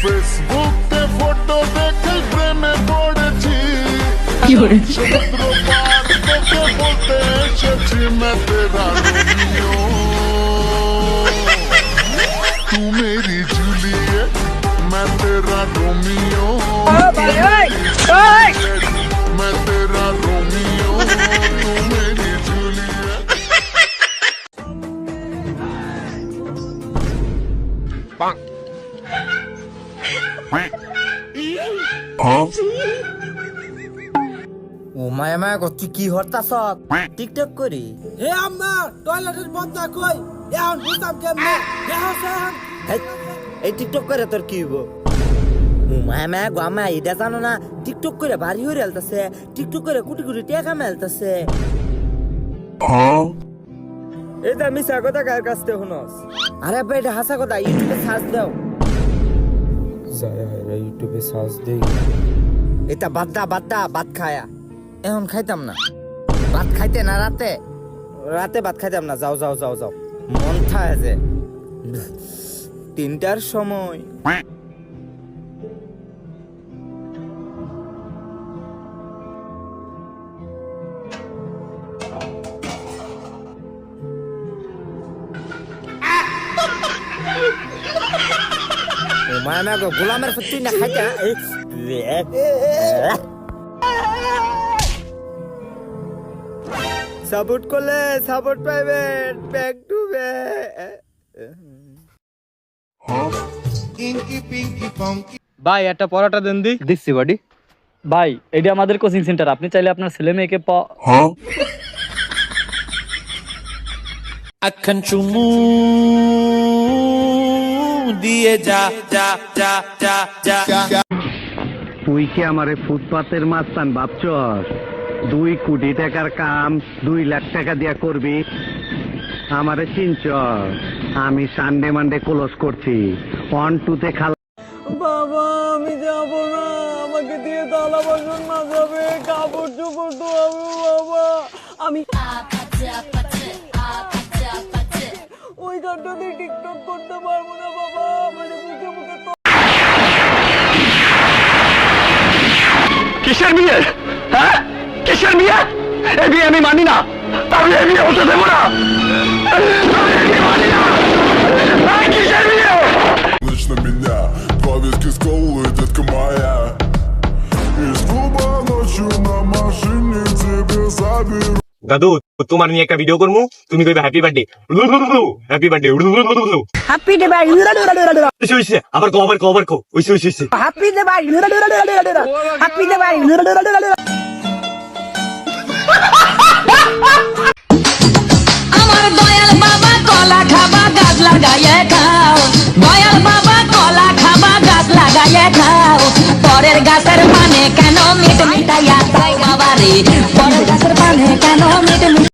ফেসবুকে ফটো দেখে প্রেমে পড়েছি, সমুদ্র পার থেকে বলতে এসেছি मैं तेरा रोमियो, तू मेरी जूलियट, मैं तेरा रोमियो, मैं तेरा रोमियो, तू मेरी जूलियट। ও মায়া মায়া করছি কি হরতাছ টিকটক করি হে আম্মা টয়লেটের বন্ধা কই এখন বুঝতাম কেমনে হেই, এই টিকটক করে তোর কি হইব ও মায়া মায়া গো আমা এটা জানো না টিকটক করে বাড়ি হয়ে আলতাছে টিকটক করে কোটি কোটি টাকা মেলতাছে এটা মিছা কথা কার কাছ থেকে শুনস আরে ভাই এটা হাসা কথা ইউটিউবে সার্চ দাও যায় ইউটিউবে সার্চ দেই এটা বাদ খায়া এখন খাইতাম না ভাত খাইতে না রাতে ভাত খাইতাম না যাও যাও যাও যাও মন থাকে যে 3টার সময় ও মায়া গো গোলামের তুই না খাইতা সাপোর্ট করলে সাপোর্ট পাইবেন ব্যাক টু ভাই একটা পরোটা দেন দি দিচ্ছি বাড়ি ভাই এটা আমাদের কোচিং সেন্টার আপনি চাইলে আপনার ছেলে মেয়েকে আখান চুমু দিয়ে যা যা যা যা যা তুই কি আমারে ফুটপাতের মাস্তান ভাবছস 2 কোটি টাকার কাম 2 লাখ টাকা দিয়া করবি আমারে চিনছস আমি সানডে মানডে ক্লোজ করছি 1 2 তে খালা বাবা আমি যাব না আমাকে দিয়ে থালা বাসন মাজাবে কাপড় চোপড় ধোয়াবে বাবা আমি ওই গানটা দিয়ে টিকটক করতে পারবো না বাবা মানে মুখে মুখে কিসের বিয়ে হ্যাঁ কিসের বিয়ে এই বিয়ে আমি মানি না আমি এই বিয়ে হতে দেবো না আমি এই বিয়ে মানি না এই কিসের বিয়ে Лично меня, повестки с колы, детка моя. Из клуба ночью на машине тебе заберу. দাদু তোমার নিয়ে একটা ভিডিও করবো তুমি কইবে happy birthday happy birthday happy day ভাই আবার কো ওইসে হ্যাপি ডে ভাই হ্যাপি ডে ভাই আমার দয়াল বাবা কলা খাবা গাছ লাগাইয়ে খাও দয়াল বাবা কলা খাবা গাছ লাগাইয়ে খাও পরের গাছের পানে কেন মিট মিটাইয়া তাই গাবারে পরের গাছের পানে কেন মিট মিটাইয়া